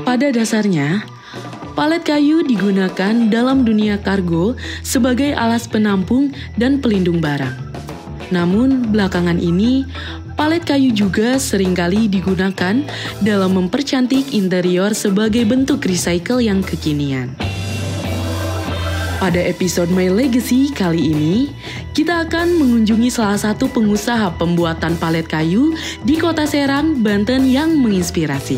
Pada dasarnya, palet kayu digunakan dalam dunia kargo sebagai alas penampung dan pelindung barang. Namun, belakangan ini, palet kayu juga seringkali digunakan dalam mempercantik interior sebagai bentuk recycle yang kekinian. Pada episode My Legacy kali ini, kita akan mengunjungi salah satu pengusaha pembuatan palet kayu di Kota Serang, Banten yang menginspirasi.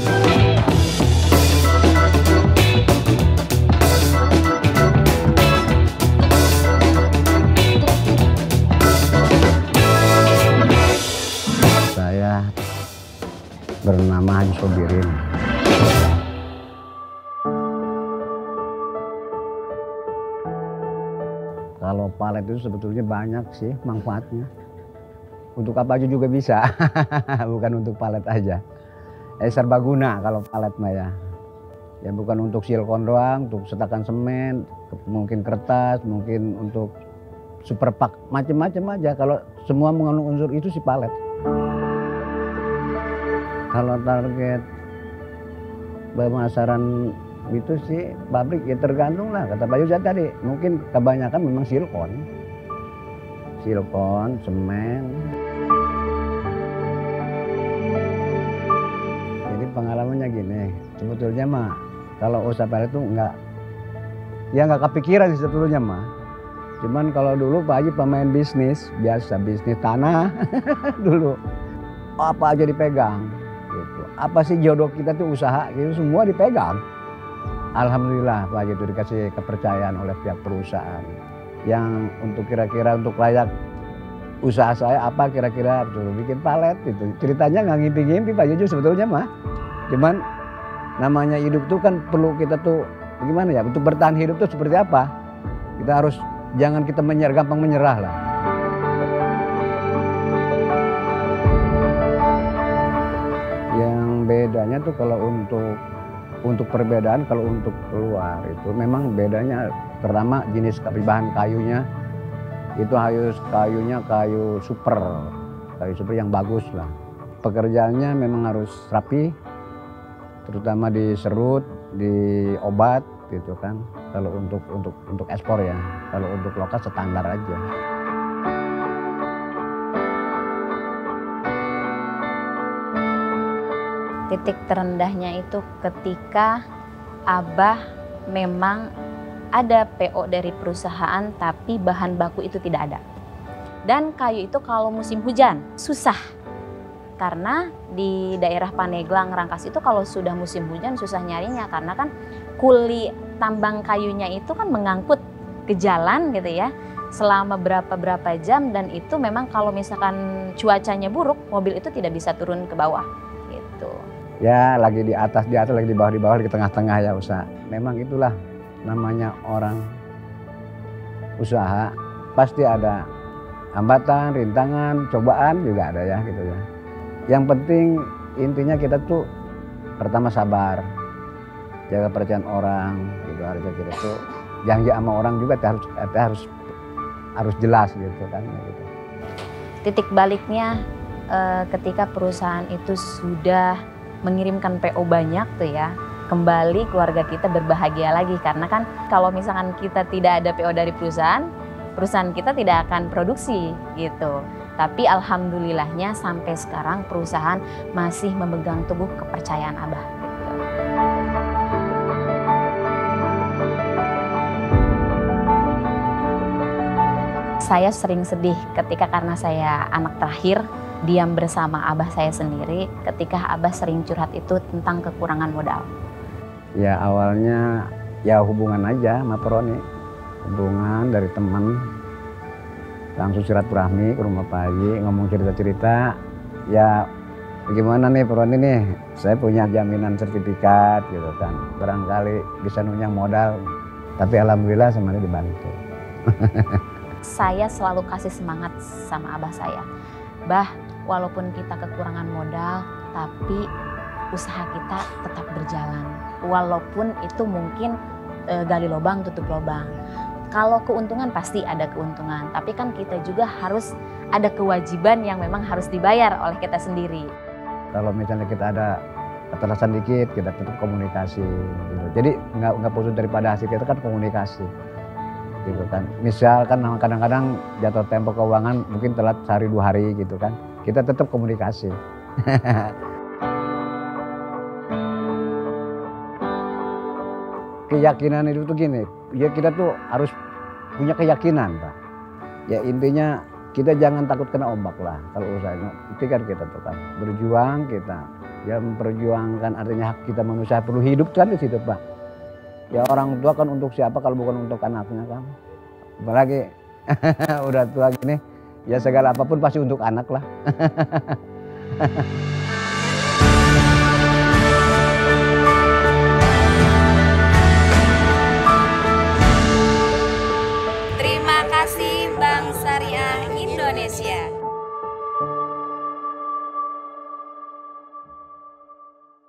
Saya bernama Haji Sobirin. Kalau palet itu sebetulnya banyak sih manfaatnya. Untuk apa aja juga bisa, bukan untuk palet aja. Serbaguna kalau palet mah ya. Ya bukan untuk silkon doang, untuk setakan semen, mungkin kertas, mungkin untuk superpak, macam-macam aja. Kalau semua mengandung unsur itu si palet. Kalau target pemasaran itu sih pabrik ya tergantung lah, kata Pak Yusat tadi, mungkin kebanyakan memang silkon, semen. Jadi pengalamannya gini, sebetulnya mah kalau usaha palet itu nggak kepikiran sih sebetulnya mah. Cuman kalau dulu Pak Haji pemain bisnis, biasa bisnis tanah dulu, apa aja dipegang. Gitu. Apa sih jodoh kita tuh usaha, gitu semua dipegang. Alhamdulillah Pak Haji itu dikasih kepercayaan oleh pihak perusahaan yang untuk kira-kira untuk layak usaha saya apa kira-kira suruh bikin palet itu. Ceritanya nggak ngimpi-ngimpi Pak Haji sebetulnya mah. Cuman namanya hidup tuh kan perlu kita tuh gimana ya, untuk bertahan hidup tuh seperti apa. Kita harus jangan kita gampang menyerah lah. Yang bedanya tuh kalau untuk perbedaan, kalau untuk keluar itu memang bedanya pertama jenis bahan kayunya itu kayunya kayu super yang bagus lah. Pekerjaannya memang harus rapi, terutama diserut, diobat gitu kan. Kalau untuk ekspor ya, kalau untuk lokal standar aja. Titik terendahnya itu ketika Abah memang ada PO dari perusahaan tapi bahan baku itu tidak ada. Dan kayu itu kalau musim hujan susah. Karena di daerah Paneglang, Rangkas itu kalau sudah musim hujan susah nyarinya. Karena kan kuli tambang kayunya itu kan mengangkut ke jalan gitu ya. Selama berapa jam dan itu memang kalau misalkan cuacanya buruk mobil itu tidak bisa turun ke bawah gitu. Ya lagi di atas, lagi di bawah, di tengah-tengah ya usaha. Memang itulah namanya orang usaha. Pasti ada hambatan, rintangan, cobaan juga ada ya gitu ya. Yang penting intinya kita tuh pertama sabar, jaga percayaan orang gitu. Harusnya kita tuh janji sama orang juga harus jelas gitu kan. Gitu. Titik baliknya ketika perusahaan itu sudah mengirimkan PO banyak tuh ya, kembali keluarga kita berbahagia lagi. Karena kan kalau misalkan kita tidak ada PO dari perusahaan kita tidak akan produksi gitu. Tapi alhamdulillahnya sampai sekarang perusahaan masih memegang teguh kepercayaan Abah gitu. Saya sering sedih ketika karena saya anak terakhir, diam bersama abah saya sendiri ketika abah sering curhat itu tentang kekurangan modal. Ya awalnya ya hubungan aja sama Peroni, hubungan dari teman, langsung silaturahmi ke rumah Pak Haji, ngomong cerita-cerita. Ya gimana nih Peroni nih, saya punya jaminan sertifikat gitu kan, barangkali bisa nunyang modal, tapi alhamdulillah semuanya dibantu. Saya selalu kasih semangat sama abah saya, Bah, walaupun kita kekurangan modal, tapi usaha kita tetap berjalan. Walaupun itu mungkin gali lubang, tutup lubang. Kalau keuntungan pasti ada keuntungan, tapi kan kita juga harus ada kewajiban yang memang harus dibayar oleh kita sendiri. Kalau misalnya kita ada keterbatasan dikit kita tetap komunikasi gitu. Jadi nggak putus daripada hasil kita kan komunikasi gitu kan. Misal kan kadang-kadang jatuh tempo keuangan mungkin telat sehari 2 hari gitu kan, kita tetap komunikasi. Keyakinan itu tuh gini, ya kita tuh harus punya keyakinan Pak. Ya intinya kita jangan takut kena ombak lah kalau usahanya. Itu kan kita tuh kan berjuang, kita ya memperjuangkan, artinya hak kita manusia perlu hidup kan di situ Pak. Ya orang tua kan untuk siapa kalau bukan untuk anaknya kan. Apalagi udah tua gini, ya segala apapun pasti untuk anak lah.